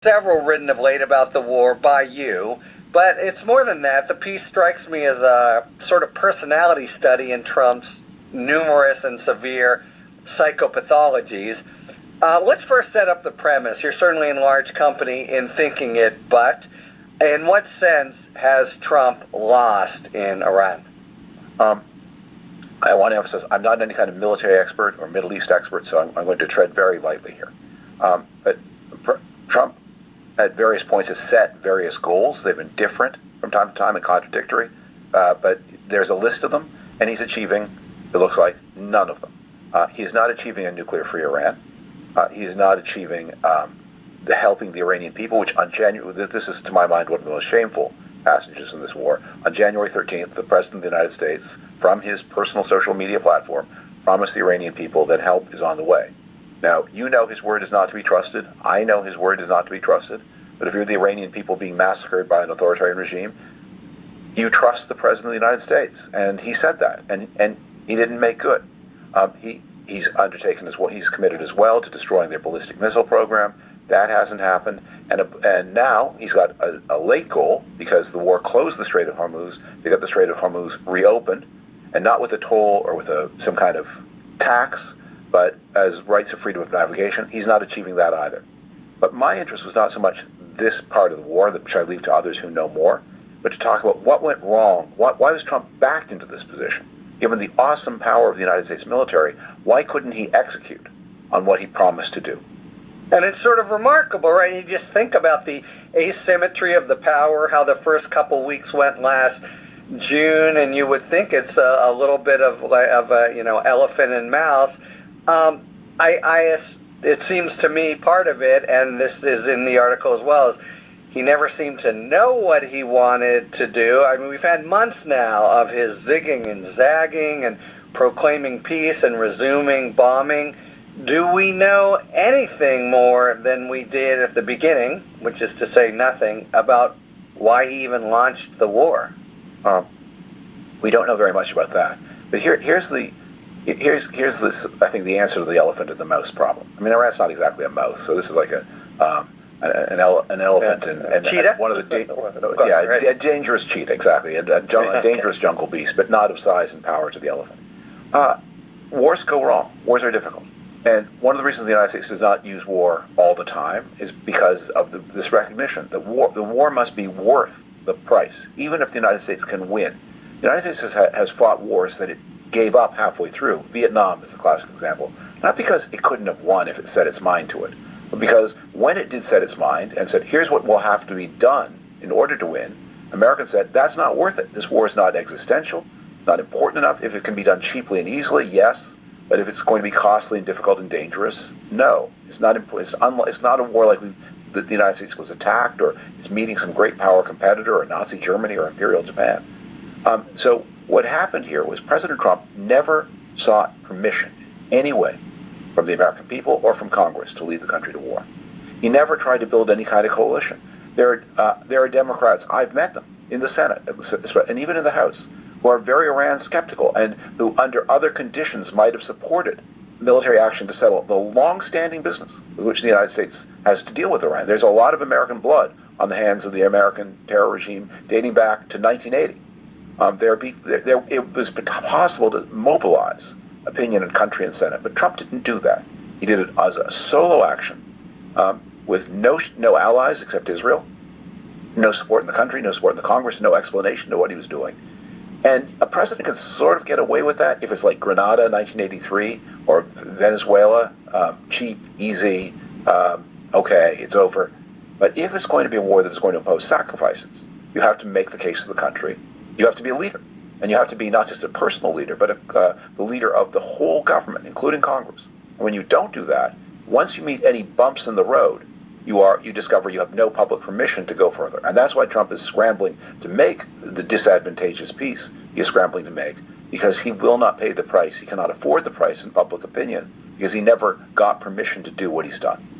several written of late about the war by you, but it's more than that. The piece strikes me as a sort of personality study in Trump's numerous and severe psychopathologies. Let's first set up the premise. You're certainly in large company in thinking it, but in what sense has Trump lost in Iran? I want to emphasize, I'm not any kind of military expert or Middle East expert, so I'm going to tread very lightly here. But Trump, at various points, has set various goals. They've been different from time to time and contradictory, but there's a list of them, and he's achieving, it looks like, none of them. He's not achieving a nuclear-free Iran. He's not achieving the helping the Iranian people, which on January, this is to my mind one of the most shameful passages in this war. On January 13th, the President of the United States, from his personal social media platform, promised the Iranian people that help is on the way. Now, you know his word is not to be trusted. I know his word is not to be trusted. But if you're the Iranian people being massacred by an authoritarian regime, you trust the President of the United States. And he said that, and he didn't make good. He's undertaken as well. He's committed as well to destroying their ballistic missile program. That hasn't happened, and now he's got a late goal because the war closed the Strait of Hormuz. They got the Strait of Hormuz reopened, and not with a toll or with some kind of tax, but as rights of freedom of navigation. He's not achieving that either. But my interest was not so much this part of the war, which I leave to others who know more, but to talk about what went wrong. Why was Trump backed into this position? Given the awesome power of the United States military, why couldn't he execute on what he promised to do? And it's sort of remarkable, right? You just think about the asymmetry of the power, how the first couple weeks went last June, and you would think it's a little bit of a elephant and mouse. It seems to me part of it, and this is in the article as well, is he never seemed to know what he wanted to do. I mean, we've had months now of his zigging and zagging and proclaiming peace and resuming bombing. Do we know anything more than we did at the beginning, which is to say nothing, about why he even launched the war? We don't know very much about that. But here's this. I think the answer to the elephant and the mouse problem. I mean, Iran's not exactly a mouse, so this is like an elephant and cheetah? One of the a dangerous cheetah, exactly, a dangerous jungle beast, but not of size and power to the elephant. Wars go wrong. Wars are difficult. And one of the reasons the United States does not use war all the time is because of this recognition that the war must be worth the price, even if the United States can win. The United States has fought wars that it gave up halfway through. Vietnam is the classic example. Not because it couldn't have won if it set its mind to it, but because when it did set its mind and said, here's what will have to be done in order to win, Americans said, that's not worth it. This war is not existential. It's not important enough. If it can be done cheaply and easily, yes. But if it's going to be costly and difficult and dangerous, no. It's not a war like the United States was attacked, or it's meeting some great power competitor, or Nazi Germany, or Imperial Japan. So what happened here was President Trump never sought permission in any way from the American people or from Congress to lead the country to war. He never tried to build any kind of coalition. There are Democrats, I've met them in the Senate and even in the House, who are very Iran skeptical and who under other conditions might have supported military action to settle the long-standing business with which the United States has to deal with Iran. There's a lot of American blood on the hands of the American terror regime dating back to 1980. It was possible to mobilize opinion in country and Senate, but Trump didn't do that. He did it as a solo action with no allies except Israel, no support in the country, no support in the Congress, no explanation to what he was doing. And a president can sort of get away with that if it's like Grenada, 1983, or Venezuela, cheap, easy, okay, it's over. But if it's going to be a war that is going to impose sacrifices, you have to make the case to the country. You have to be a leader. And you have to be not just a personal leader, but the leader of the whole government, including Congress. And when you don't do that, once you meet any bumps in the road, you discover you have no public permission to go further. And that's why Trump is scrambling to make the disadvantageous peace he is scrambling to make, because he will not pay the price. He cannot afford the price in public opinion, because he never got permission to do what he's done.